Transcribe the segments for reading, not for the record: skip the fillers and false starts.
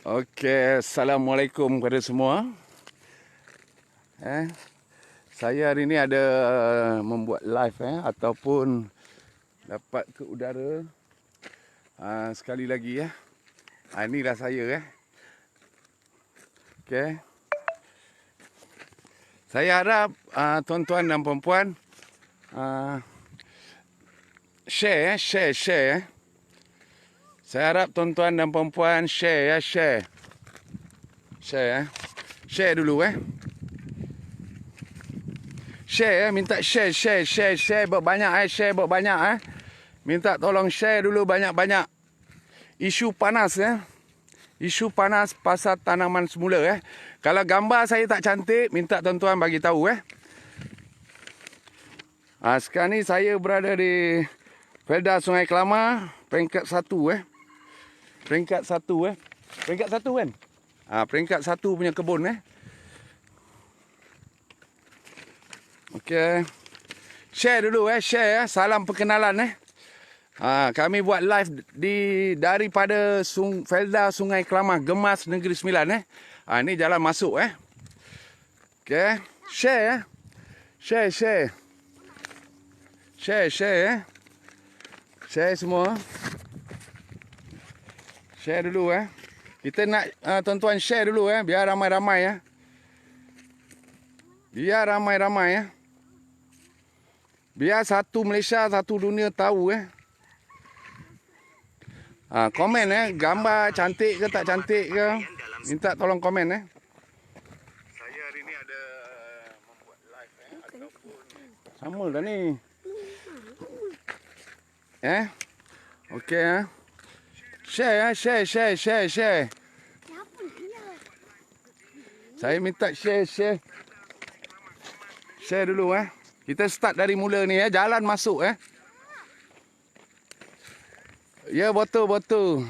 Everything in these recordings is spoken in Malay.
Okey, Assalamualaikum kepada semua. Saya hari ni ada membuat live ataupun dapat ke udara. Sekali lagi ya. Inilah saya Okey. Saya harap tuan-tuan dan puan-puan share. Saya harap tuan-tuan dan puan-puan share. Share dulu Share minta share berbanyak share berbanyak Minta tolong share dulu banyak-banyak. Isu panas Isu panas pasal tanaman semula Kalau gambar saya tak cantik, minta tuan-tuan bagi tahu Sekarang ni saya berada di Felda Sungai Kelama, peringkat 1 Peringkat 1 Peringkat 1 kan? Peringkat 1 punya kebun Okey. Share dulu share salam perkenalan kami buat live daripada Felda Sungai Kelama, Gemas Negeri Sembilan ini jalan masuk Okey. Share Share semua. Share dulu Kita nak tuan-tuan share dulu biar ramai-ramai Biar ramai-ramai Biar satu Malaysia, satu dunia tahu komen gambar cantik ke tak cantik ke, minta tolong komen Saya hari ni ada membuat live ataupun sama dah ni. Okey Share. Saya minta share. Share dulu Kita start dari mula ni jalan masuk Ya betul.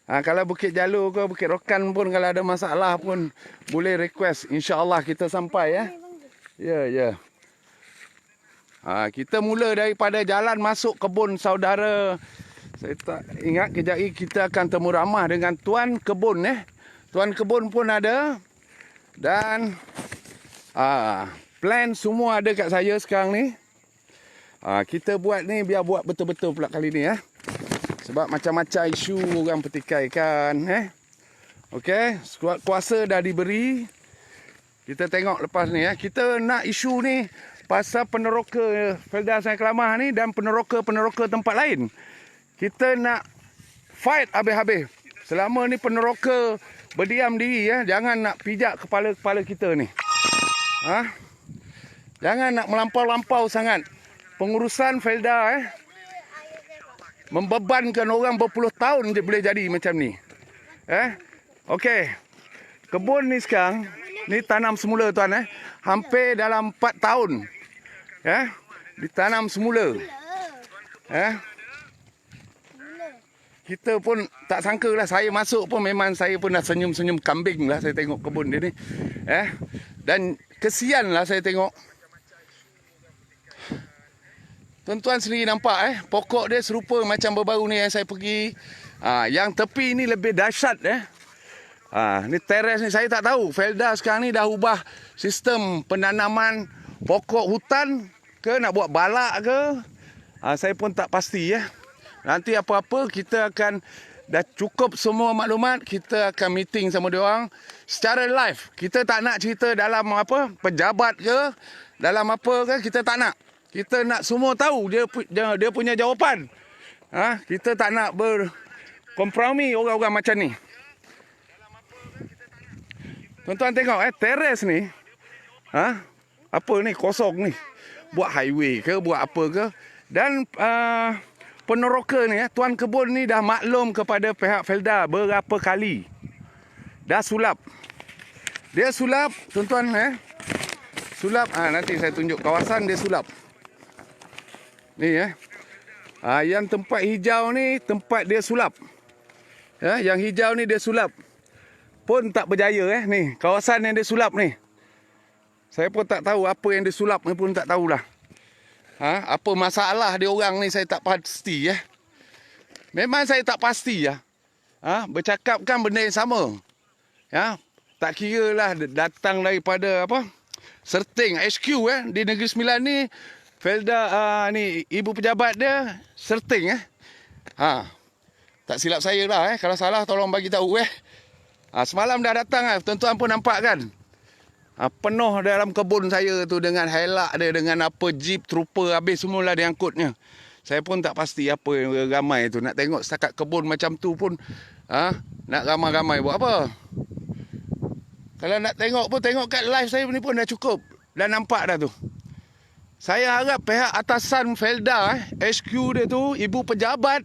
Kalau Bukit Jalur ke Bukit Rokan pun kalau ada masalah pun boleh request. InsyaAllah kita sampai Ya. Kita mula daripada jalan masuk kebun saudara. Saya tak ingat kejap lagi kita akan temu ramah dengan tuan kebun Tuan kebun pun ada. Dan plan semua ada kat saya sekarang ni. Kita buat ni biar buat betul-betul pula kali ni Sebab macam-macam isu orang petikaikan Okey, kuasa dah diberi. Kita tengok lepas ni Kita nak isu ni pasal peneroka Felda Sungai Kelama ni dan peneroka tempat lain. Kita nak fight habis-habis. Selama ni peneroka berdiam diri jangan nak pijak kepala-kepala kita ni. Jangan nak melampau-lampau sangat. Pengurusan Felda membebankan orang berpuluh tahun dia boleh jadi macam ni. Okey. Kebun ni sekarang ni tanam semula tuan hampir dalam 4 tahun. Ditanam semula. Kita pun tak sangka lah. Saya masuk pun memang saya pun dah senyum-senyum kambing lah. Saya tengok kebun dia ni. Dan kesian lah saya tengok. Tuan-tuan sendiri nampak pokok dia serupa macam baru-baru ni saya pergi. Yang tepi ni lebih dahsyat ni teres ni saya tak tahu. Felda sekarang ni dah ubah sistem penanaman pokok hutan ke nak buat balak ke. Saya pun tak pasti Nanti apa-apa kita akan dah cukup semua maklumat, kita akan meeting sama dia orang secara live. Kita tak nak cerita dalam pejabat ke, dalam apa ke, kita tak nak. Kita nak semua tahu dia punya jawapan. Kita tak nak berkompromi orang-orang macam ni. Tuan-tuan tengok teres ni. Apa ni kosong ni. Buat highway ke, buat apa ke. Dan peneroka ni tuan kebun ni dah maklum kepada pihak Felda berapa kali. Dah sulap. Dia sulap, tuan-tuan sulap. Nanti saya tunjuk kawasan dia sulap. Ni yang tempat hijau ni tempat dia sulap. Yang hijau ni dia sulap. Pun tak berjaya ni, kawasan yang dia sulap ni. Saya pun tak tahu apa yang dia sulap ni pun tak tahulah. Apa masalah dia orang ni saya tak pasti Memang saya tak pasti bercakapkan benda yang sama. Ya, tak kira lah datang daripada apa? Serting HQ di Negeri Sembilan ni. Felda ni ibu pejabat dia Serting tak silap saya lah kalau salah tolong bagi tahu semalam dah datang tuan-tuan pun nampak kan. Penuh dalam kebun saya tu dengan helak dia, dengan apa jeep trooper habis semualah dia angkutnya. Saya pun tak pasti apa yang ramai tu. Nak tengok setakat kebun macam tu pun nak ramai-ramai buat apa? Kalau nak tengok pun tengok kat live saya ni pun dah cukup. Dah nampak dah tu. Saya harap pihak atasan Felda HQ dia tu, ibu pejabat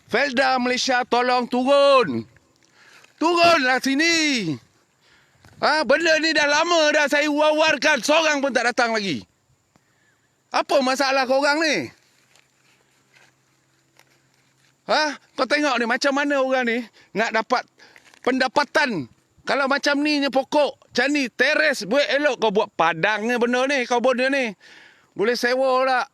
Felda Malaysia tolong turun. Turunlah sini. Benda ni dah lama dah saya war-warkan, seorang pun tak datang lagi. Apa masalah korang ni? Kau tengok ni macam mana orang ni nak dapat pendapatan. Kalau macam ni pokok, macam ni teres, buat elok kau buat padang ni benda ni, kau benda ni. Boleh sewa lah.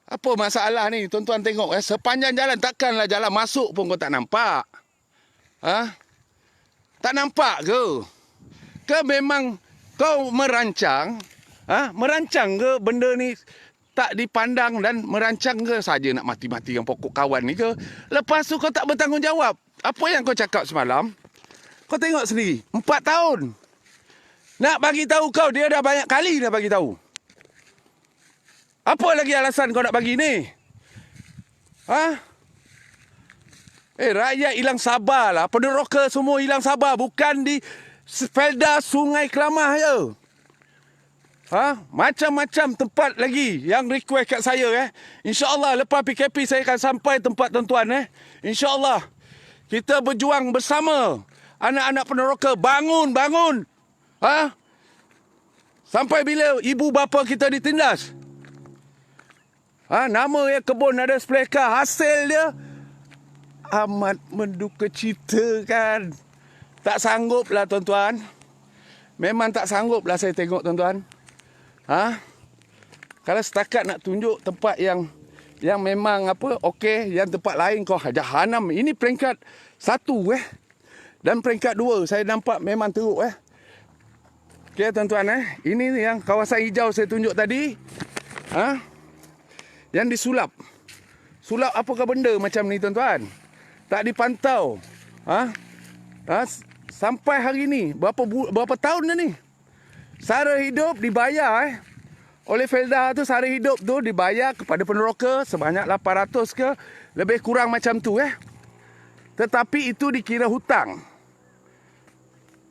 Apa masalah ni? Tuan-tuan tengok sepanjang jalan takkanlah jalan masuk pun kau tak nampak. Tak nampak ke? Ke memang kau merancang? Merancang ke benda ni tak dipandang dan merancang ke saja nak mati-matikan pokok kawan ni ke? Lepas tu kau tak bertanggungjawab. Apa yang kau cakap semalam? Kau tengok sendiri, 4 tahun. Nak bagi tahu kau, dia dah banyak kali dah bagi tahu. Apa lagi alasan kau nak bagi ni? Rakyat hilang sabar lah. Peneroka semua hilang sabar. Bukan di Felda Sungai Kelamah je. Macam-macam tempat lagi yang request kat saya. InsyaAllah lepas PKP saya akan sampai tempat tuan-tuan. InsyaAllah kita berjuang bersama. Anak-anak peneroka bangun. Sampai bila ibu bapa kita ditindas. Nama ya kebun ada sepleka. Hasil dia amat menduka cita kan. Tak sanggup lah tuan-tuan. Memang tak sanggup lah saya tengok tuan-tuan. Kalau setakat nak tunjuk tempat yang memang okey, yang tempat lain kau jahanam. Ini peringkat 1 dan peringkat 2 saya nampak memang teruk Okey tuan-tuan ini yang kawasan hijau saya tunjuk tadi. Yang disulap. Sulap apakah benda macam ni tuan-tuan? Tak dipantau. Sampai hari ni berapa tahun dah ni? Sara hidup dibayar oleh Felda tu, sara hidup tu dibayar kepada peneroka sebanyak 800 ke lebih kurang macam tu Tetapi itu dikira hutang.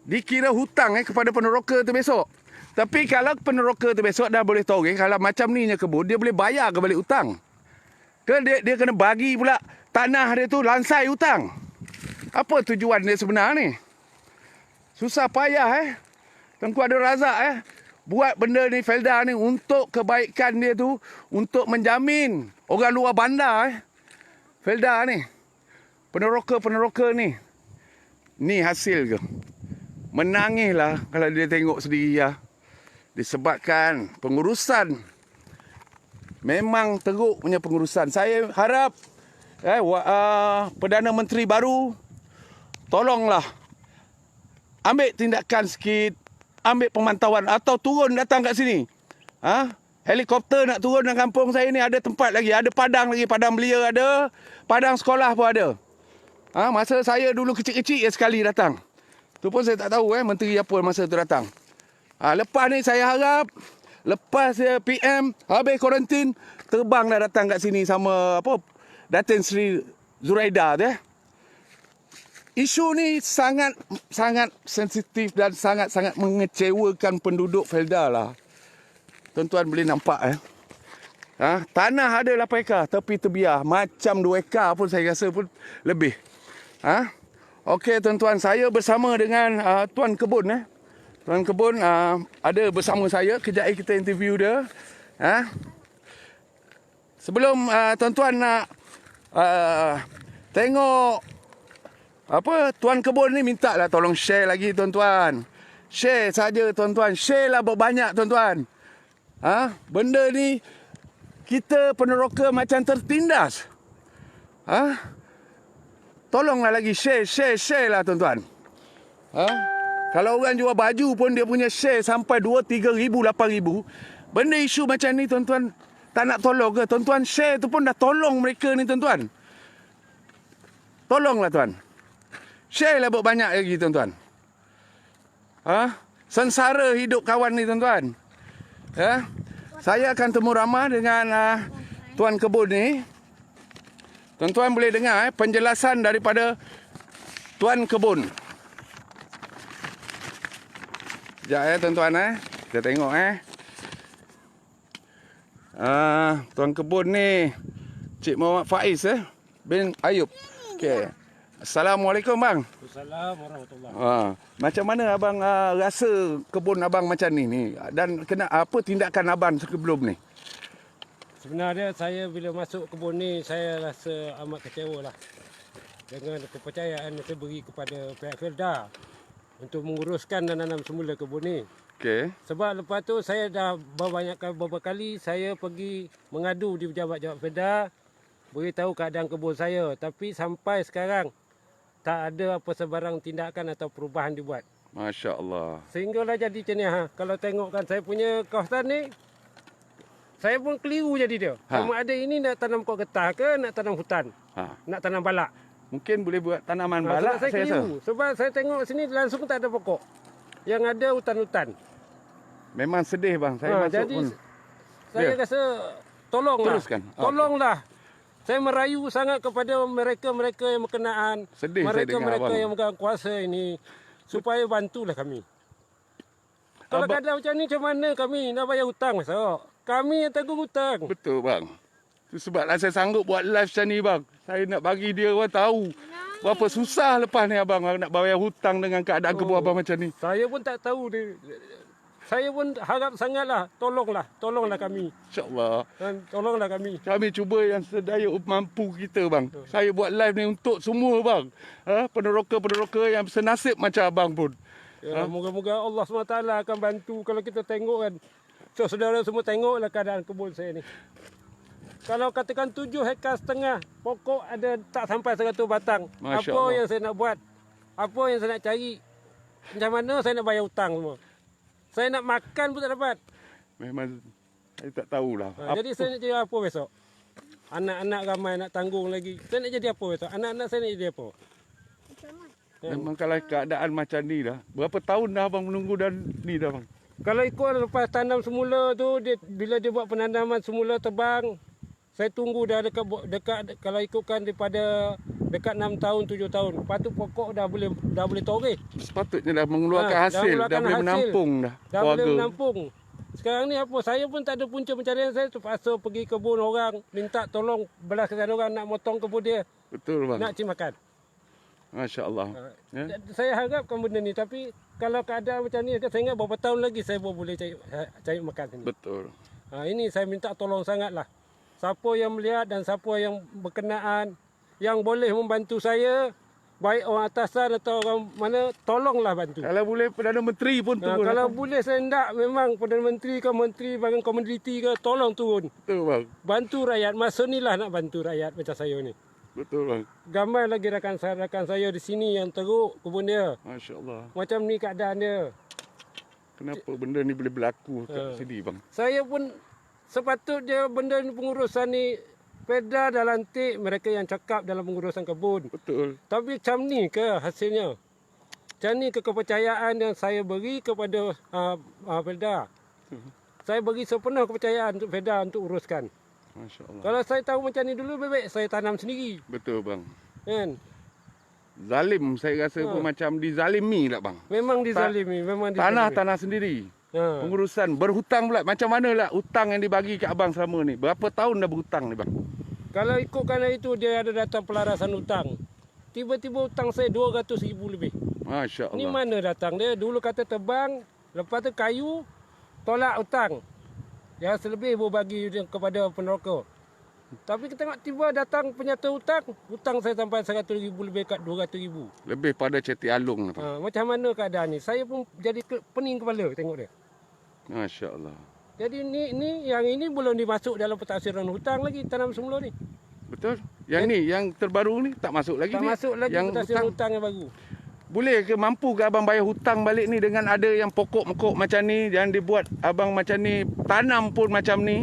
Dikira hutang kepada peneroka tu besok. Tapi kalau peneroka tu besok dah boleh tahu kalau macam ni kebun, dia boleh bayar ke balik hutang. Ke dia kena bagi pula tanah dia tu lansai hutang. Apa tujuan dia sebenar ni? Susah payah Tengku Abdul Razak buat benda ni Felda ni untuk kebaikan dia tu, untuk menjamin orang luar bandar Felda ni. Peneroka ni. Ni hasil ke? Menangislah kalau dia tengok sendiri disebabkan pengurusan memang teruk punya pengurusan. Saya harap Perdana Menteri baru tolonglah ambil tindakan sikit, ambil pemantauan atau turun datang kat sini. Helikopter nak turun dalam kampung saya ni, ada tempat lagi, ada padang lagi, padang belia ada, padang sekolah pun ada. Masa saya dulu kecil-kecil sekali datang. Tu pun saya tak tahu menteri apa masa tu datang. Lepas ni saya harap lepas PM habis kuarantin terbanglah datang kat sini sama Datin Sri Zuraida tu Isu ni sangat sensitif dan sangat mengecewakan penduduk Felda lah. Tuan-tuan boleh nampak tanah ada 8 ekar tapi terbiar macam 2 ekar pun saya rasa pun lebih. Okey tuan-tuan, saya bersama dengan tuan kebun Tuan kebun ada bersama saya. Kejap kita interview dia. Sebelum tuan-tuan nak tengok tuan kebun ni, minta lah tolong share lagi tuan-tuan. Share saja tuan-tuan. Share lah berbanyak tuan-tuan. Benda ni kita peneroka macam tertindas. tolonglah lagi share lah tuan-tuan. Ha? Kalau orang jual baju pun dia punya share sampai 2, 3 ribu, 8 ribu. Benda isu macam ni tuan-tuan tak nak tolong ke? Tuan-tuan share tu pun dah tolong mereka ni tuan-tuan. Tolonglah tuan. Share lah banyak lagi tuan-tuan. Ha? Sengsara hidup kawan ni tuan-tuan. Ya? Saya akan temu ramah dengan tuan kebun ni. Tuan-tuan boleh dengar penjelasan daripada tuan kebun. Sekejap tuan-tuan kita tengok tuan kebun ni Cik Muhammad Faiz bin Ayub. Okey. Assalamualaikum bang. Assalamualaikum warahmatullahi. Macam mana abang rasa kebun abang macam ni dan kena apa tindakan abang sebelum ni? Sebenarnya saya bila masuk kebun ni saya rasa amat kecewa lah dengan kepercayaan yang saya beri kepada pihak Felda untuk menguruskan dan nanam semula kebun ni. Okey. Sebab lepas tu saya dah beberapa kali saya pergi mengadu di pejabat-pejabat Felda, beritahu keadaan kebun saya, tapi sampai sekarang tak ada apa sebarang tindakan atau perubahan dibuat. Masya-Allah. Sehinggalah jadi macam ni Kalau tengokkan saya punya kawasan ni, saya pun keliru jadi dia. Sama ada ini nak tanam pokok getah ke nak tanam hutan. Nak tanam balak. Mungkin boleh buat tanaman balak saya keliru. Sebab saya tengok sini langsung tak ada pokok. Yang ada hutan-hutan. Memang sedih bang. Saya masuk jadi pun. Saya rasa tolonglah. Teruskan. Tolonglah. Saya merayu sangat kepada mereka-mereka yang berkenaan. Sedih saya dengar mereka abang. yang megang kuasa ini. Supaya bantulah kami. Kalau keadaan macam ni macam mana kami nak bayar hutang besok? Kami yang tanggung hutang. Betul bang. Itu sebablah saya sanggup buat live macam ni bang. Saya nak bagi dia orang tahu berapa susah lepas ni abang nak bayar hutang dengan keadaan kebun abang macam ni. Saya pun tak tahu dia. Saya pun harap sangatlah tolonglah kami. InsyaAllah. Tolonglah kami. Kami cuba yang sedaya mampu kita bang. Saya buat live ni untuk semua bang. Peneroka-peneroka yang senasib macam abang pun. Moga-moga Allah SWT akan bantu kalau kita tengok kan. So, saudara semua tengoklah keadaan kebun saya ni. Kalau katakan 7,5 hektar, pokok ada tak sampai 100 batang. Masya Apa Allah. yang saya nak buat? Apa yang saya nak cari? Macam mana saya nak bayar hutang semua? Saya nak makan pun tak dapat. Memang saya tak tahulah. Jadi saya nak jadi apa besok? Anak-anak ramai nak tanggung lagi. Saya nak jadi apa besok? Anak-anak saya nak jadi apa? Memang kalau keadaan macam ni dah. Berapa tahun dah abang menunggu dan ni dah bang? Kalau ikut lepas tanam semula tu, bila dia buat penanaman semula tebang, saya tunggu dah dekat kalau ikutkan daripada dekat 6 tahun, 7 tahun. Lepas tu pokok dah boleh toreh. Sepatutnya dah mengeluarkan hasil, dah boleh menampung dah. Dah boleh menampung. Sekarang ni apa? Saya pun tak ada punca pencarian, saya terpaksa pergi kebun orang, minta tolong belas kesian orang nak motong kebun dia. Betul bang. Nak cari makan. Masya-Allah. Saya harapkan benda ni, tapi kalau keadaan macam ni, saya ingat berapa tahun lagi saya boleh cari makan sini. Betul. Ini saya minta tolong sangatlah. Siapa yang melihat dan siapa yang berkenaan, yang boleh membantu saya, baik orang atasan atau orang mana, tolonglah bantu. Kalau boleh Perdana Menteri pun turun. Kalau boleh saya hendak memang Perdana Menteri ke Menteri Bahagian Komoditi ke, tolong turun. Betul bang. Bantu rakyat. Masa ni lah nak bantu rakyat macam saya ni. Betul bang. Gamai lagi rakan saya di sini yang teruk kebun dia. Masya-Allah. Macam ni keadaan dia. Kenapa benda ni boleh berlaku kat sini bang? Saya pun sepatutnya benda ni pengurusan ni Felda dah lantik mereka yang cakap dalam pengurusan kebun. Betul. Tapi macam ni ke hasilnya? Macam ni ke kepercayaan yang saya beri kepada Felda? Saya beri sepenuh kepercayaan untuk Felda untuk uruskan. Masya-Allah. Kalau saya tahu macam ni dulu, baik saya tanam sendiri. Betul bang. Kan? Zalim saya rasa pun macam dizalimi lah bang. Memang dizalimi, memang dizalimi. Tanah sendiri. Pengurusan berhutang pula. Macam mana lah hutang yang dibagi kat abang selama ni? Berapa tahun dah berhutang ni bang? Kalau ikutkan itu dia ada data pelarasan hutang. Tiba-tiba hutang saya 200,000 lebih. Masya-Allah. Ni mana datang dia? Dulu kata tebang, lepas tu kayu, tolak hutang. Yang selebih berbagi kepada peneroka. Tapi kita tengok tiba datang penyata hutang saya sampai 100,000 lebih kat 200,000. Lebih pada Ceti Alung lah bang. Macam mana keadaan ni? Saya pun jadi pening kepala tengok dia. Masya-Allah. Jadi yang ini belum dimasuk dalam pentaksiran hutang lagi tanam semula ni. Betul. Yang ni, yang terbaru ni tak masuk lagi Tak ni. masuk lagi Yang petasan hutang yang baru. Boleh ke, mampu ke abang bayar hutang balik ni dengan ada yang pokok-mekok macam ni, yang dibuat abang macam ni, tanam pun macam ni?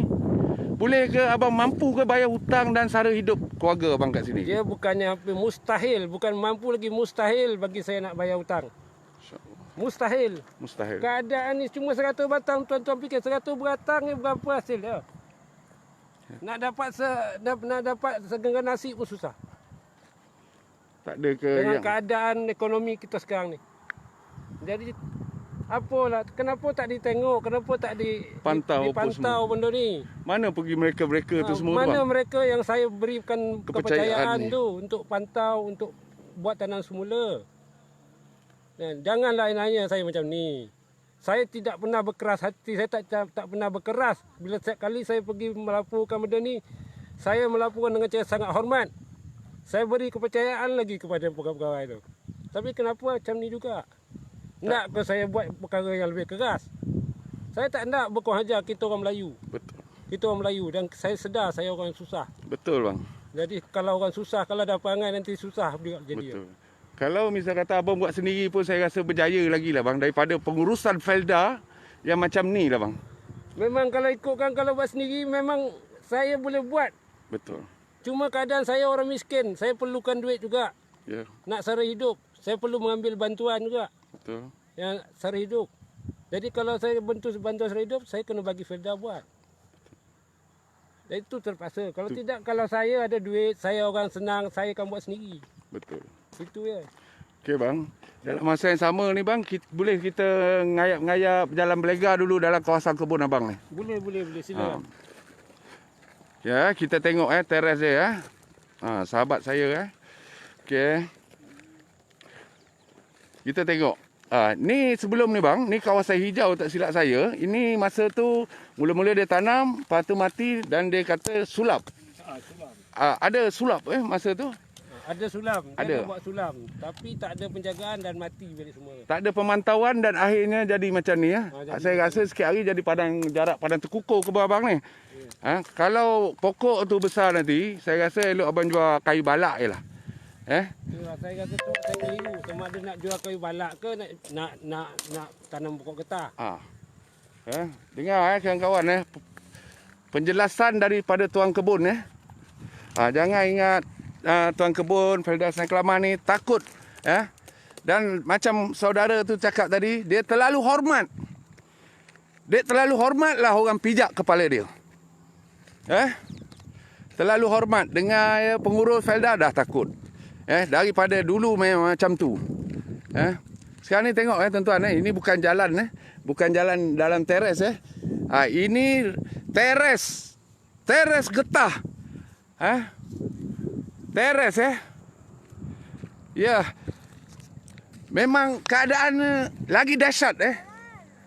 Boleh ke abang mampu ke bayar hutang dan sara hidup keluarga abang kat sini? Dia bukannya hampir mustahil, bukan mampu lagi, mustahil bagi saya nak bayar hutang. Mustahil. Mustahil. Keadaan ni cuma 100 batang, tuan-tuan fikir 100 batang ni berapa hasil dia? Nak dapat segenggam nasi pun susah. Tak ada ke Dengan yang keadaan ekonomi kita sekarang ni. Jadi apalah, kenapa tak ditengok, kenapa tak Pantau apa dipantau benda ni? mana pergi mereka-mereka tu semua tu Mana bang? mereka yang saya berikan Kepercayaan kepercayaan ni. tu untuk pantau, untuk buat tanam semula. Dan janganlah nanya saya macam ni. Saya tidak pernah berkeras hati, saya tak pernah berkeras. Bila setiap kali saya pergi melaporkan benda ni, saya melaporkan dengan cara sangat hormat. Saya beri kepercayaan lagi kepada pegawai-pegawai tu. Tapi kenapa macam ni juga? Nak ke saya buat perkara yang lebih keras? Saya tak nak berkurang ajar, kita orang Melayu. Betul. Kita orang Melayu dan saya sedar saya orang susah. Betul bang. Jadi kalau orang susah, kalau ada perangai nanti susah juga jadi. Betul. Kalau misal kata abang buat sendiri pun saya rasa berjaya lagi lah bang, daripada pengurusan Felda yang macam ni lah bang. Memang kalau ikutkan, kalau buat sendiri memang saya boleh buat. Betul. Cuma keadaan saya orang miskin, saya perlukan duit juga. Ya, Nak sara hidup, saya perlu mengambil bantuan juga. betul. Yang sara hidup. Jadi kalau saya bantuan sara hidup, saya kena bagi Felda buat. Dan itu terpaksa. Kalau tidak, kalau saya ada duit, saya orang senang, saya akan buat sendiri. Betul. Itu ya. Okey bang, dalam masa yang sama ni bang, boleh kita ngayap-ngayap jalan belega dulu dalam kawasan kebun abang ni? Boleh, silakan. Ya, kita tengok teres dia ya. Sahabat saya Okey. Kita tengok. Ni sebelum ni bang, ni kawasan hijau tak silap saya. Ini masa tu mula-mula dia tanam, lepas tu mati dan dia kata sulap. Sulam. Ada sulap masa tu? Ada sulam. Dia Ada. ada buat sulam. Tapi tak ada penjagaan dan mati balik semua. Tak ada pemantauan dan akhirnya jadi macam ni ya. jadi Saya rasa sikit hari jadi jarak padang terkukur ke bawah abang ni. Kalau pokok tu besar nanti, saya rasa elok abang jual kayu balak je lah. Itulah saya kata tu saya keliru. Sama ada nak jual kayu balak ke nak tanam pokok getah. Dengar kawan-kawan penjelasan daripada tuan kebun jangan ingat tuan kebun Felda Senang Kelaman ni takut dan macam saudara tu cakap tadi, dia terlalu hormat. Dia terlalu hormatlah orang pijak kepala dia. Terlalu hormat. Dengar pengurus Felda dah takut. Daripada dulu memang macam tu. Sekarang ni tengok tuan-tuan ini bukan jalan bukan jalan dalam teres ini teres getah. Teres ya. Memang keadaan lagi dahsyat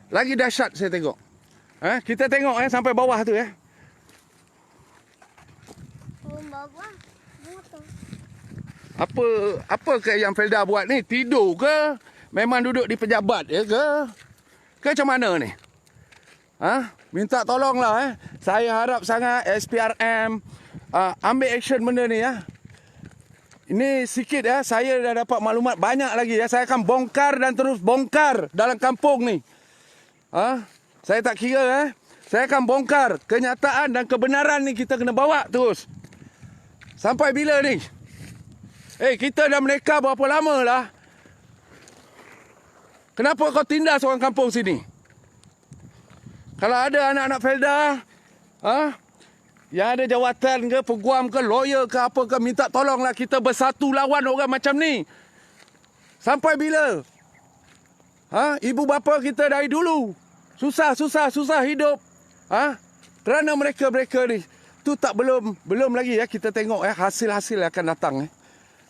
lagi dahsyat saya tengok. Kita tengok sampai bawah tu Apa ke yang Felda buat ni? Tidur ke? Memang duduk di pejabat ke? Ke macam mana ni? Minta tolonglah Saya harap sangat SPRM ambil action benda ni Ini sikit saya dah dapat maklumat banyak lagi Saya akan bongkar dan terus bongkar dalam kampung ni. Saya tak kira Saya akan bongkar kenyataan dan kebenaran ni, kita kena bawa terus. Sampai bila ni? Kita dah menikah berapa lama lah? Kenapa kau tindas orang kampung sini? Kalau ada anak-anak Felda yang ada jawatan ke, peguam ke, lawyer ke, apa ke, minta tolonglah kita bersatu lawan orang macam ni. Sampai bila? Ibu bapa kita dari dulu susah hidup. Kerana mereka ni. Tu tak belum lagi kita tengok hasil-hasil akan datang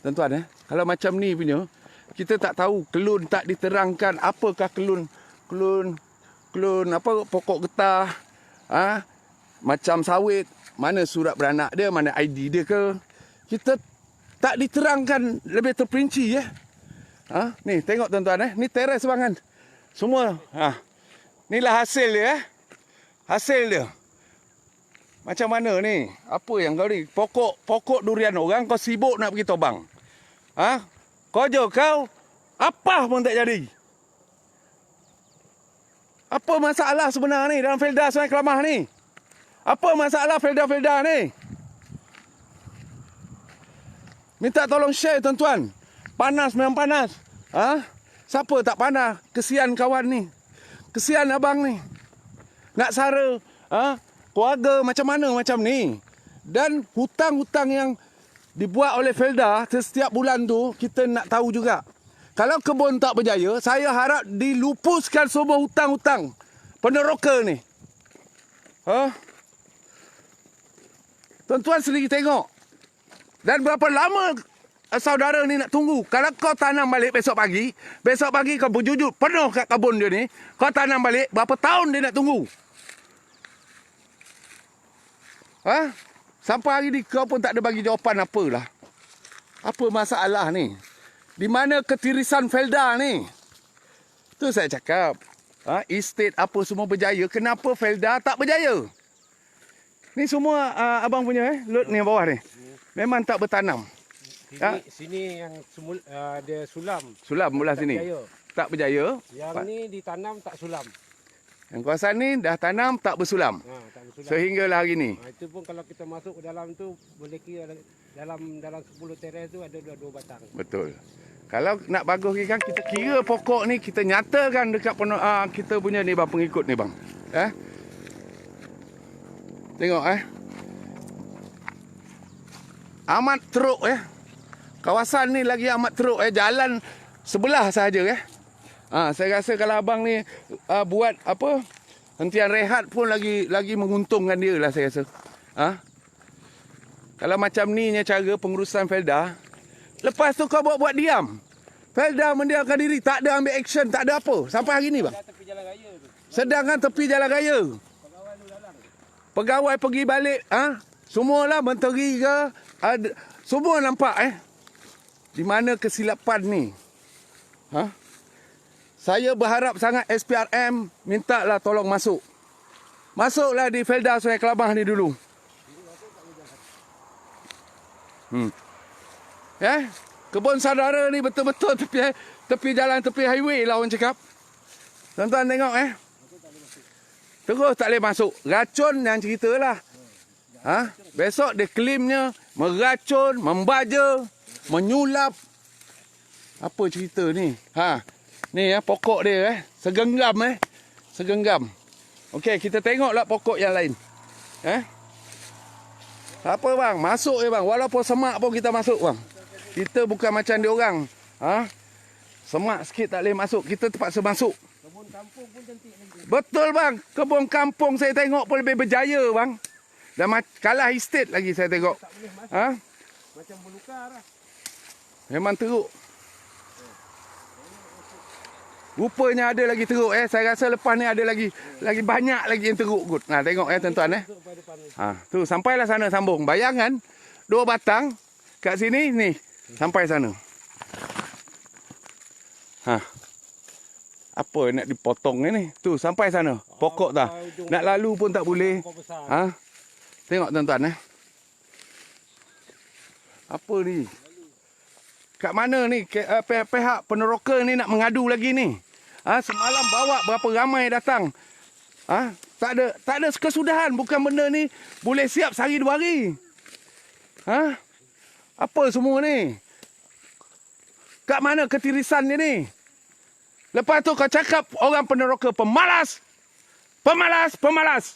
tuan-tuan Kalau macam ni punya, kita tak tahu, kelun tak diterangkan apakah kelun apa, pokok getah, macam sawit, mana surat beranak dia, mana ID dia ke. Kita tak diterangkan lebih terperinci Ni tengok tuan-tuan ni teres bangan. Semua inilah hasil dia. Hasil dia. Macam mana ni? Apa yang kau ni? Pokok durian orang kau sibuk nak pergi tobang. Ha? Kau apa pun tak jadi. Apa masalah sebenar ni dalam Felda Sungai Kelamah ni? Apa masalah Felda ni? Minta tolong share tuan-tuan. Panas memang panas. Ha? Siapa tak panas? Kesian kawan ni. Kesian abang ni. Nak sara keluarga macam mana macam ni. Dan hutang-hutang yang dibuat oleh Felda setiap bulan tu kita nak tahu juga. Kalau kebun tak berjaya, saya harap dilupuskan semua hutang-hutang peneroka ni. Tuan-tuan sendiri tengok. Dan berapa lama saudara ni nak tunggu. Kalau kau tanam balik besok pagi kau berjujur penuh kat kebun dia ni, kau tanam balik, berapa tahun dia nak tunggu? Sampai hari ni kau pun tak ada bagi jawapan apalah. Apa masalah ni? Di mana ketirisan Felda ni? Tu saya cakap. Estate apa semua berjaya. Kenapa Felda tak berjaya? Ni semua abang punya lot ni bawah ni. Memang tak bertanam. Sini yang ada sulam. Sulam belah sini. Berjaya. Tak berjaya. Yang ni ditanam tak sulam. Yang kawasan ni dah tanam tak bersulam. Tak bersulam. Sehinggalah hari ni. Itu pun kalau kita masuk ke dalam tu boleh kira dalam 10 teres tu ada 2 batang. Betul. Kalau nak baguskan kita kira pokok ni kita nyatakan dekat kita punya ni bang, pengikut ni bang. Tengok amat teruk Kawasan ni lagi amat teruk jalan sebelah saja saya rasa kalau abang ni buat apa hentian rehat pun lagi menguntungkan dia lah saya rasa. Kalau macam ni cara pengurusan Felda, lepas tu kau buat diam. Felda mendiamkan diri, tak ada ambil action, tak ada apa sampai hari ni bang. Tepi jalan raya tu. Sedangkan tepi jalan raya. Pegawai pergi balik, semualah menteri ke, semua nampak di mana kesilapan ni. Saya berharap sangat SPRM mintalah tolong masuk. Masuklah di Felda Sungai Kelamah ni dulu. Kebun saudara ni betul-betul tepi jalan, tepi highway lah orang cakap. Tuan-tuan tengok terus tak boleh masuk. Racun yang ceritalah. Besok dia klaimnya meracun, membaja, menyulap. Apa cerita ni? Ni pokok dia segenggam segenggam. Okey, kita tengoklah pokok yang lain. Apa bang? Masuk bang. Walaupun semak pun kita masuk bang. Kita bukan macam dia orang. Semak sikit tak boleh masuk. Kita terpaksa masuk. Kebun kampung pun cantik lagi. Betul bang. Kebun kampung saya tengok pun lebih berjaya bang. Dan kalah estate lagi saya tengok. Tak boleh masuk. Macam belukar lah. Memang teruk. Rupanya ada lagi teruk Saya rasa lepas ni ada lagi banyak lagi yang teruk kot. Tengok tuan-tuan tu sampailah sana sambung. Bayangan 2 batang kat sini ni sampai sana. Apa nak dipotong ni? Tu sampai sana. Pokok dah. Nak lalu pun tak boleh. Tengok tuan-tuan Apa ni? Kat mana ni pihak peneroka ni nak mengadu lagi ni? Semalam bawa berapa ramai datang. Tak ada kesudahan. Bukan benda ni boleh siap sehari 2 hari. Apa semua ni? Kat mana ketirisan dia ni? Lepas tu kau cakap orang peneroka pemalas. Pemalas.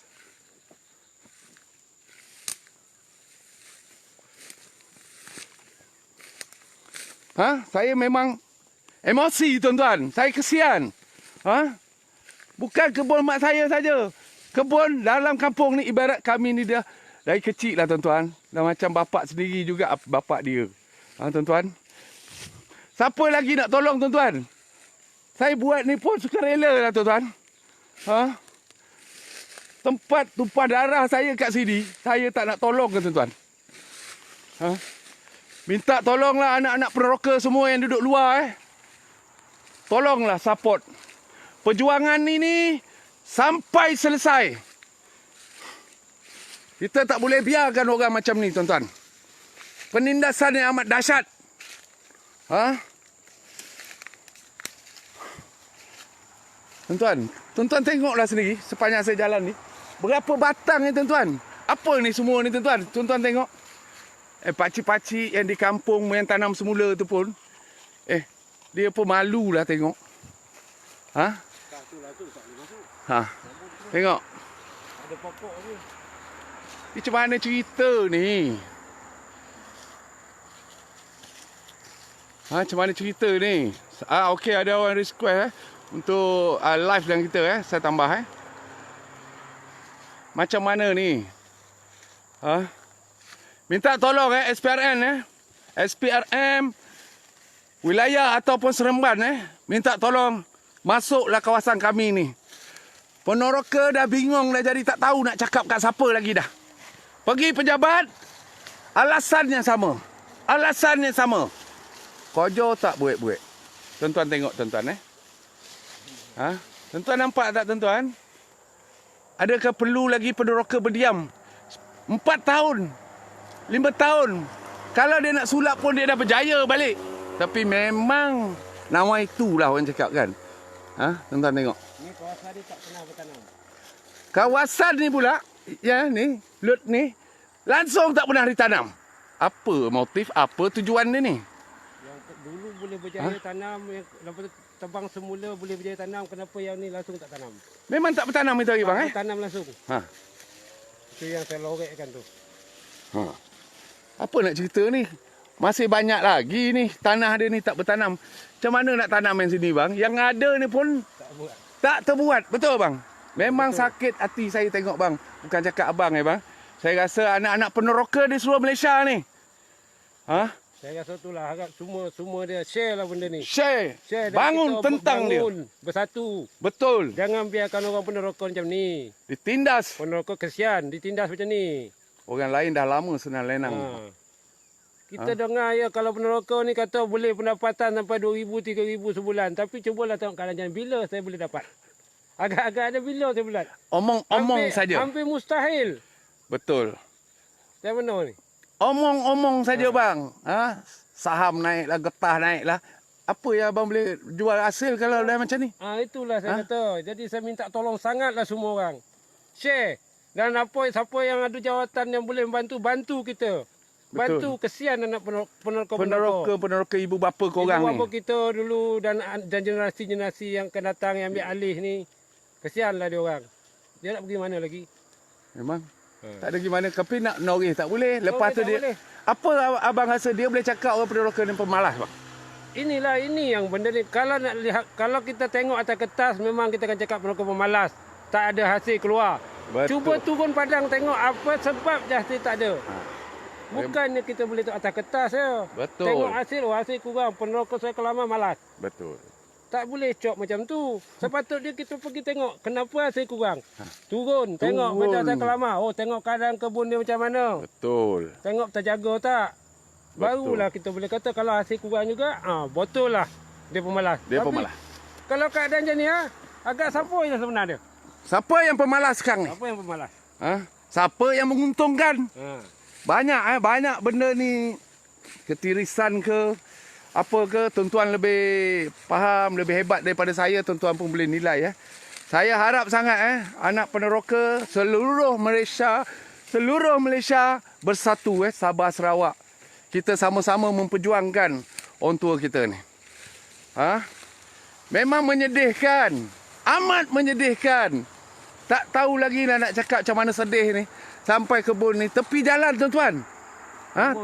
Saya memang emosi tuan-tuan. Saya kesian. Bukan kebun mak saya saja. Kebun dalam kampung ni ibarat kami ni dah dari kecil lah tuan-tuan. Dah macam bapak sendiri juga bapak dia. Tuan-tuan. Siapa lagi nak tolong tuan-tuan? Saya buat ni pun sukarela lah tuan-tuan. Tempat tumpah darah saya kat sini. Saya tak nak tolong ke tuan-tuan? Minta tolonglah anak-anak peneroka semua yang duduk luar Tolonglah support. Perjuangan ini sampai selesai. Kita tak boleh biarkan orang macam ni, tuan-tuan. Penindasan yang amat dahsyat. Ha? Tuan-tuan tengoklah sendiri sepanjang saya jalan ni. Berapa batang ni, tuan-tuan? Apa ni semua ni, tuan-tuan? Tuan-tuan tengok. Pakcik-pakcik yang di kampung yang tanam semula tu pun. Dia pun malu lah tengok. Ha? Ha. Tengok. Ada pokok ni. Ni macam mana cerita ni? Macam mana cerita ni? Okey, ada orang request untuk live dengan kita saya tambah Macam mana ni? Minta tolong SPRN SPRM wilayah ataupun Seremban minta tolong masuklah kawasan kami ni. Peneroka dah bingung dah, jadi tak tahu nak cakap kat siapa lagi dah. Pergi pejabat, alasannya sama. Alasannya sama. Kojo tak buat-buat. Tuan-tuan tengok, tuan-tuan Tuan-tuan nampak tak, tuan-tuan? Adakah perlu lagi peneroka berdiam 4 tahun, 5 tahun? Kalau dia nak sulap pun dia dah berjaya balik. Tapi memang nama itulah orang cakap kan. Tuan-tuan tengok. Ni kawasan dia tak pernah bertanam. Kawasan ni pula, ni, lot ni, langsung tak pernah ditanam. Apa motif, apa tujuan dia ni? Yang dulu boleh berjaya tanam, yang lepas tu tebang semula boleh berjaya tanam, kenapa yang ni langsung tak tanam? Memang tak bertanam itu lagi bang Tanam langsung. Itu yang saya lorekkan tu. Apa nak cerita ni? Masih banyak lagi ni tanah dia ni tak bertanam. Macam mana nak tanam yang sini bang? Yang ada ni pun tak terbuat. Betul bang? Memang betul. Sakit hati saya tengok bang. Bukan cakap abang bang. Saya rasa anak-anak peneroka di seluruh Malaysia ni. Saya rasa itulah harap semua dia share lah benda ni. Share bangun tentang dia. Bersatu. Betul. Jangan biarkan orang peneroka macam ni. Ditindas. Peneroka kesian ditindas macam ni. Orang lain dah lama senang lenang. Kita dengar kalau peneroka ni kata boleh pendapatan sampai 2,000, 3,000 sebulan. Tapi cubalah tengok keadaan bila saya boleh dapat. Agak-agak ada bila saya bulan. Omong-omong saja. Hampir mustahil. Betul. Macam mana ni? Omong-omong saja bang. Saham naiklah, getah naiklah. Apa yang abang boleh jual hasil kalau dah macam ni? Itulah saya kata. Jadi saya minta tolong sangatlah semua orang. Share. Dan siapa yang ada jawatan yang boleh membantu, bantu kita. Bantu. Betul. Kesian anak peneroka ibu bapa korang ni. Ibu bapa kita dulu dan generasi-generasi yang akan datang yang ambil alih ni. Kesianlah dia orang. Dia nak pergi mana lagi? Memang. Tak ada gimana. Tapi nak norih tak boleh. Lepas tu dia. Boleh. Apa abang rasa dia boleh cakap orang peneroka ni pemalas bang? Ini yang benda ni. Kalau nak lihat, kalau kita tengok atas kertas memang kita akan cakap peneroka pemalas. Tak ada hasil keluar. Betul. Cuba turun padang tengok apa sebab hasil tak ada. Bukannya kita boleh tengok atas kertas ya. Betul. Tengok hasil kurang. Peneroka saya kelama malas. Betul. Tak boleh cop macam tu. Sepatutnya kita pergi tengok kenapa hasil kurang. Turun. Tengok benda saya kelama. Tengok keadaan kebun dia macam mana. Betul. Tengok terjaga tak. Barulah kita boleh kata kalau hasil kurang juga. Betul lah. Dia pemalas. Pemalas. Kalau keadaan macam ni agak siapa yang sebenarnya? Siapa yang pemalas sekarang ni? Siapa yang pemalas? Siapa yang menguntungkan? Banyak benda ni, ketirisan ke apa ke, tuan-tuan lebih faham, lebih hebat daripada saya, tuan-tuan pun boleh nilai Saya harap sangat anak peneroka seluruh Malaysia bersatu Sabah Sarawak. Kita sama-sama memperjuangkan orang tua kita ni. Memang menyedihkan, amat menyedihkan. Tak tahu lagi nak cakap macam mana sedih ni. Sampai kebun ni, tepi jalan tuan-tuan.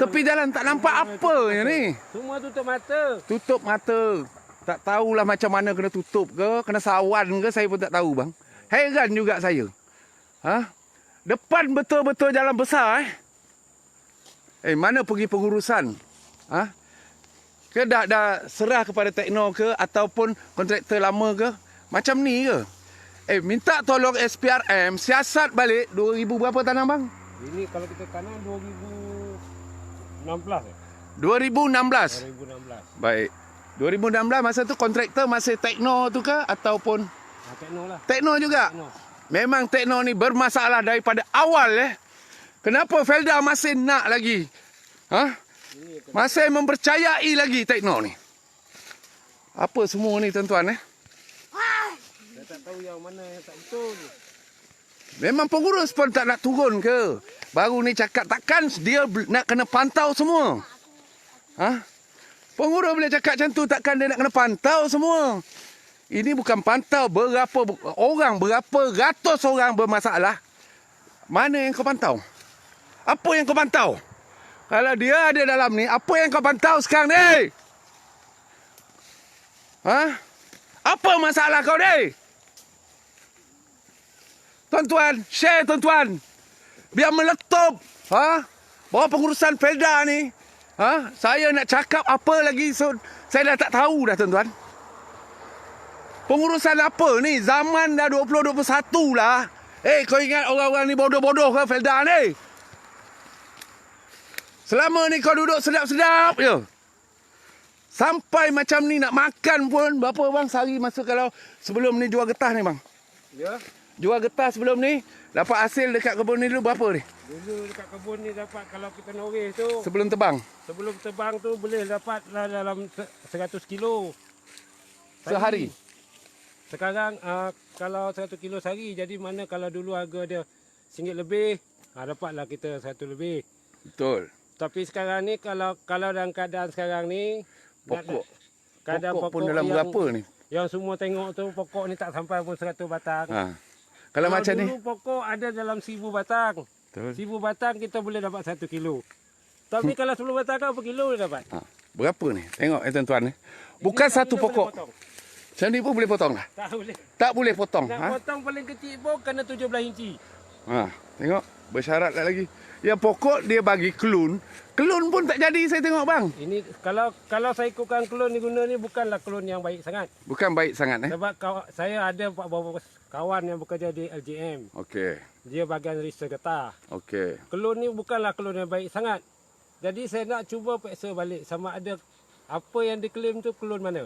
Tepi jalan tak nampak apa ni. Semua tutup mata. Tutup mata. Tak tahulah macam mana kena tutup ke, kena sawan ke, saya pun tak tahu bang. Heran juga saya. Depan betul-betul jalan besar mana pergi pengurusan? Ke dah serah kepada tekno ke ataupun kontraktor lama ke? Macam ni ke? Minta tolong SPRM siasat balik 2,000 berapa tanam bang? Ini kalau kita tanam 2016 2016. 2016. Baik. 2016 masa tu kontraktor masih tekno tu ke ataupun Tekno lah. Tekno juga. Tekno. Memang tekno ni bermasalah daripada awal Kenapa Felda masih nak lagi? Ha? Masih mempercayai lagi tekno ni. Apa semua ni tuan-tuan Saya tak tahu yang mana yang tak betul. Memang pengurus pun tak nak turun ke? Baru ni cakap takkan dia nak kena pantau semua. Ha? Pengurus boleh cakap macam tu, takkan dia nak kena pantau semua. Ini bukan pantau berapa orang, berapa ratus orang bermasalah. Mana yang kau pantau? Apa yang kau pantau? Kalau dia ada dalam ni, apa yang kau pantau sekarang ni? Ha? Apa masalah kau ni? Tuan-tuan, share tuan-tuan. Biar meletup. Ha? Bahawa pengurusan Felda ni. Ha? Saya nak cakap apa lagi, so, saya dah tak tahu dah tuan-tuan. Pengurusan apa ni? Zaman dah 2021 lah. Kau ingat orang-orang ni bodoh-bodoh ke Felda ni? Selama ni kau duduk sedap-sedap je. Sampai macam ni nak makan pun. Berapa bang sehari masa kalau sebelum ni jual getah ni bang? Ya. Jual getah sebelum ni. Dapat hasil dekat kebun ni dulu berapa ni? Dulu dekat kebun ni dapat kalau kita noreh tu. Sebelum tebang? Sebelum tebang tu boleh dapat dalam 100 kilo. Sehari? Sekarang kalau 100 kilo sehari. Jadi mana kalau dulu harga dia RM1 lebih. Dapatlah kita 100 lebih. Betul. Tapi sekarang ni kalau dalam keadaan sekarang ni. Pokok. Keadaan Pokok pun dalam berapa ni? Yang semua tengok tu pokok ni tak sampai pun 100 batang. Ha. Kalau macam ni? Dulu pokok ada dalam 1000 batang. Betul. 1000 batang kita boleh dapat 1 kilo. Tapi kalau 10 batang berapa kilo boleh dapat? Ha. Berapa ni? Tengok tuan-tuan ni. Bukan satu pokok. Macam ni pun boleh potong lah? Tak boleh. Tak boleh potong. Nak potong paling kecil pun kena 17 inci. Ha. Tengok. Bersyarat lagi. Yang pokok dia bagi kelun. Kelun pun tak jadi saya tengok bang. Ini kalau saya ikutkan kelun ni guna ni bukanlah kelun yang baik sangat. Bukan baik sangat Sebab saya ada beberapa kawan yang bekerja di LGM. Okey. Dia bahagian research getah. Okey. Kelun ni bukanlah kelun yang baik sangat. Jadi saya nak cuba periksa balik sama ada apa yang diklaim tu kelun mana.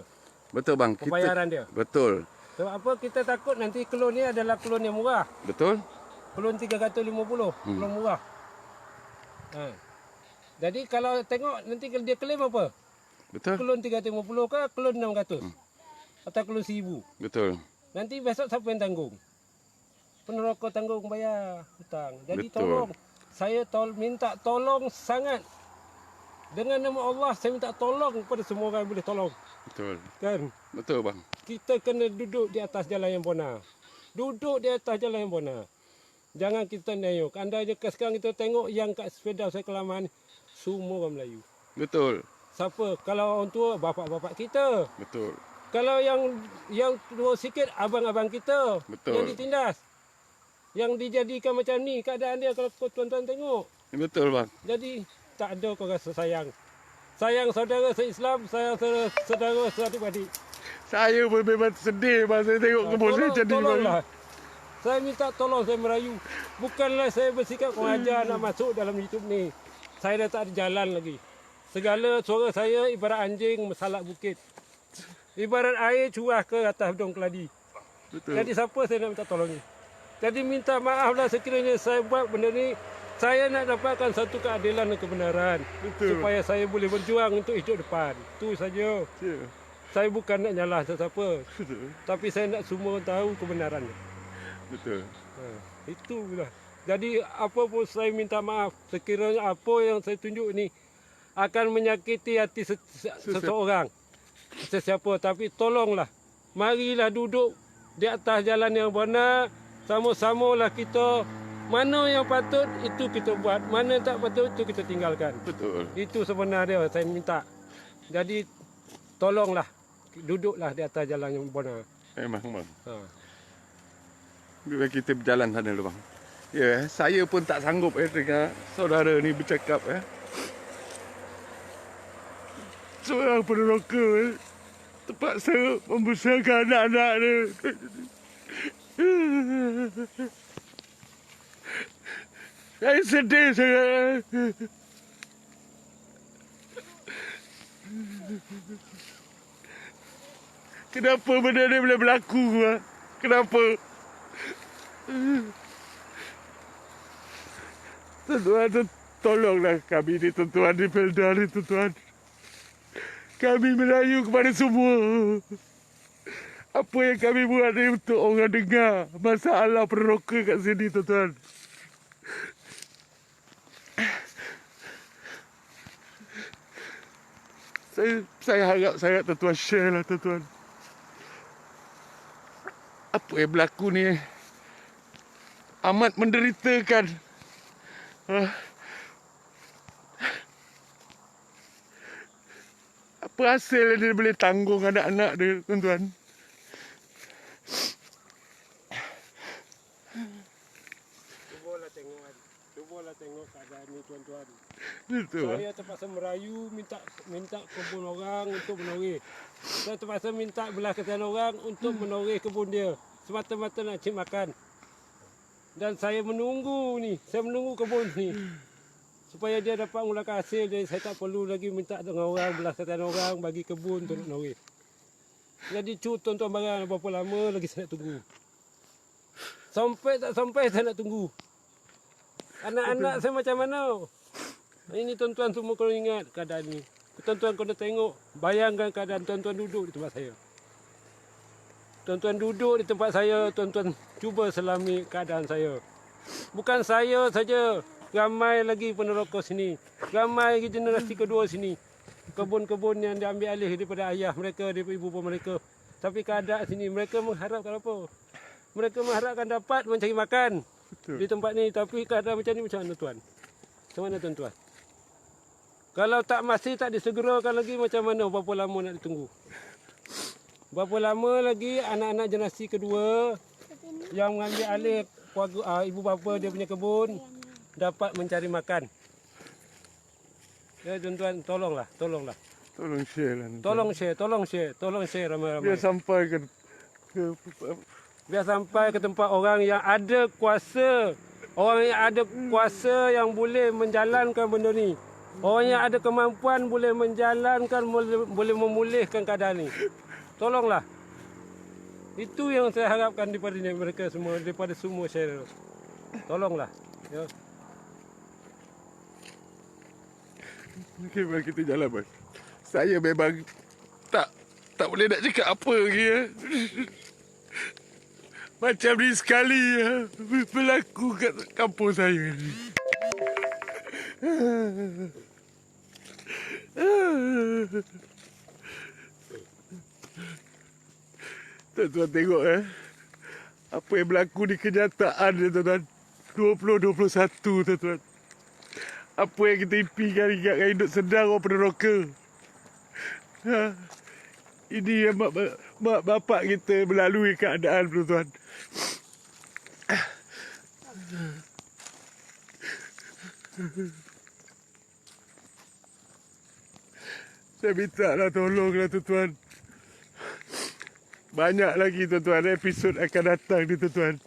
Betul bang. Pembayaran dia. Betul. Sebab apa kita takut nanti kelun ni adalah kelun yang murah. Betul. Kelun 350, kelun murah. Ha. Jadi kalau tengok nanti dia klaim apa? Betul. Kelun 350 ke kelun 600? Atau kelun 1000? Betul. Nanti besok siapa yang tanggung? Penerokok tanggung bayar hutang. Jadi Betul. tolong. Saya minta tolong sangat. Dengan nama Allah saya minta tolong kepada semua orang yang boleh tolong. Betul. Kan? Betul bang. Kita kena duduk di atas jalan yang benar. Duduk di atas jalan yang benar. Jangan kita nayuk. Andai je sekarang kita tengok yang kat sepeda saya kelamaan semua orang Melayu. Betul. Siapa? Kalau orang tua, bapak-bapak kita. Betul. Kalau yang tua sikit, abang-abang kita. Betul. Yang ditindas. Yang dijadikan macam ni keadaan dia kalau tuan-tuan tengok. Betul bang. Jadi tak ada kau rasa sayang. Sayang saudara se-Islam, sayang saudara se-adik-adik. Saya pun memang sedih bang saya tengok kebun saya macam ni bang. Tolonglah. Saya minta tolong, saya merayu. Bukanlah saya bersikap kurang ajar nak masuk dalam YouTube ni. Saya dah tak ada jalan lagi. Segala suara saya ibarat anjing mesalak bukit. Ibarat air curah ke atas hidung keladi. Betul. Jadi siapa saya nak minta tolong ni? Jadi minta maaflah sekiranya saya buat benda ni. Saya nak dapatkan satu keadilan dan kebenaran. Betul. Supaya saya boleh berjuang untuk hidup depan. Itu saja. Ya. Saya bukan nak nyalah sesiapa. Betul. Tapi saya nak semua tahu kebenaran. Betul. Itulah. Jadi apa pun saya minta maaf. Sekiranya apa yang saya tunjuk ni akan menyakiti hati seseorang. Sesiapa. Tapi tolonglah. Marilah duduk di atas jalan yang benar. Sama-samalah kita. Mana yang patut itu kita buat. Mana yang tak patut itu kita tinggalkan. Betul. Itu sebenarnya saya minta. Jadi tolonglah. Duduklah di atas jalan yang benar. Memang bang. Ha. Biar kita berjalan sana dulu bang. Ya, saya pun tak sanggup dengar saudara ni bercakap seorang peneroka terpaksa membesarkan anak-anak dia. Saya sedih sangat. Kenapa benda ni boleh berlaku? Kenapa? Tuan-tuan, tolonglah kami ni tuan-tuan di Pelda ni tuan-tuan. Kami merayu kepada semua. Apa yang kami buat ni untuk orang dengar masalah peneroka kat sini tuan-tuan. Saya harap sangat tuan-tuan share lah tuan-tuan. Apa yang berlaku ni amat menderitakan. Apa hasil dia boleh tanggung anak-anak dia tuan-tuan. Cubalah tengok keadaan ni tuan-tuan. Betul. Saya terpaksa merayu minta kebun orang untuk menoreh. Saya terpaksa minta belah kasihan orang untuk menoreh kebun dia. Semata-mata nak cari makan. Dan saya menunggu kebun ni. Supaya dia dapat mengeluarkan hasil. Jadi saya tak perlu lagi minta dengan orang, belah kasihan orang bagi kebun untuk menoreh. Jadi tuan-tuan barang berapa lama lagi saya nak tunggu. Sampai tak sampai saya nak tunggu. Anak-anak saya macam mana? Ini tuan-tuan semua kalau ingat keadaan ni. Tuan-tuan kena tengok, bayangkan keadaan tuan-tuan duduk di tempat saya. Tuan-tuan duduk di tempat saya, tuan-tuan cuba selami keadaan saya. Bukan saya saja, ramai lagi peneroka sini. Ramai lagi generasi kedua sini. Kebun-kebun yang diambil alih daripada ayah mereka, daripada ibu bapa mereka. Tapi keadaan sini, mereka mengharapkan apa? Mereka mengharapkan dapat mencari makan. Betul. Di tempat ni. Tapi keadaan macam ni macam mana tuan? Macam mana tuan-tuan? Kalau masih tak disegerakan lagi, macam mana? Berapa lama nak ditunggu? Berapa lama lagi anak-anak generasi kedua yang mengambil alih ibu bapa dia punya kebun dapat mencari makan? Ya tuan-tuan, tolonglah. Tolong share lah. Tolong share ramai-ramai. Biar sampai ke tempat orang yang ada kuasa. Orang yang ada kuasa yang boleh menjalankan benda ni. Orang yang ada kemampuan boleh menjalankan, boleh memulihkan keadaan ni. Tolonglah. Itu yang saya harapkan daripada mereka semua, daripada semua sharer. Tolonglah. Ya. Okey, mari kita jalan, bang. Saya memang tak boleh nak cakap apa lagi ya. Macam ni sekali ya, berlaku kat kampung saya ni. Tuan-tuan tengok apa yang berlaku di kenyataan ni tuan-tuan. 2021 tuan-tuan. Apa yang kita impikan ingatkan hidup sedar orang peneroka. Ini yang mak bapak kita melalui keadaan tuan-tuan. Saya minta lah tolonglah tuan-tuan. Banyak lagi tuan-tuan episod akan datang ni tuan-tuan.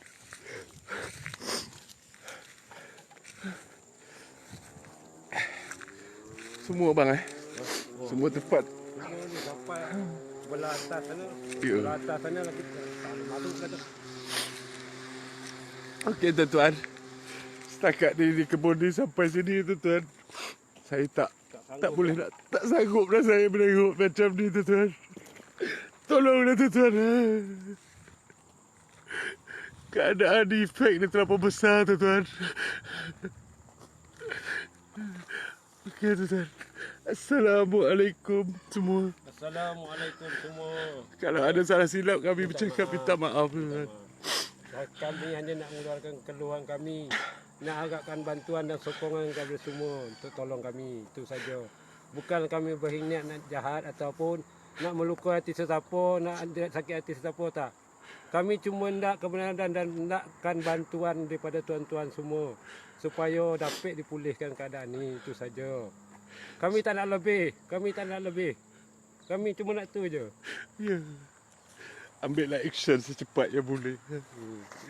Semua bang semua tempat. Ini sampai belah atas sana. Ya. Belah atas sana lagi tak malu kata. Okey tuan-tuan. Setakat di kebun ni sampai sini tuan-tuan. Saya tak boleh nak, tak sanggup dah saya menengok macam ni tuan-tuan. Tolonglah tuan-tuan. Keadaan efek ni terlalu besar tuan-tuan. Okey tuan-tuan. Assalamualaikum semua. Assalamualaikum semua. Kalau ada salah silap kami bercakap minta maaf tuan-tuan. Kami hanya nak mengeluarkan keluhan kami. Nak harapkan bantuan dan sokongan kepada semua untuk tolong kami. Itu saja. Bukan kami berniat nak jahat ataupun nak melukai hati sesiapa, nak sakit hati sesiapa, tak. Kami cuma nak kebenaran dan nakkan bantuan daripada tuan-tuan semua supaya dapat dipulihkan keadaan ni. Itu saja. Kami tak nak lebih. Kami cuma nak tu je. Ya. Ambillah action secepat yang boleh.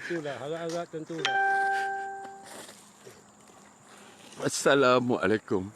Itulah harap-harap tentulah. Assalamualaikum.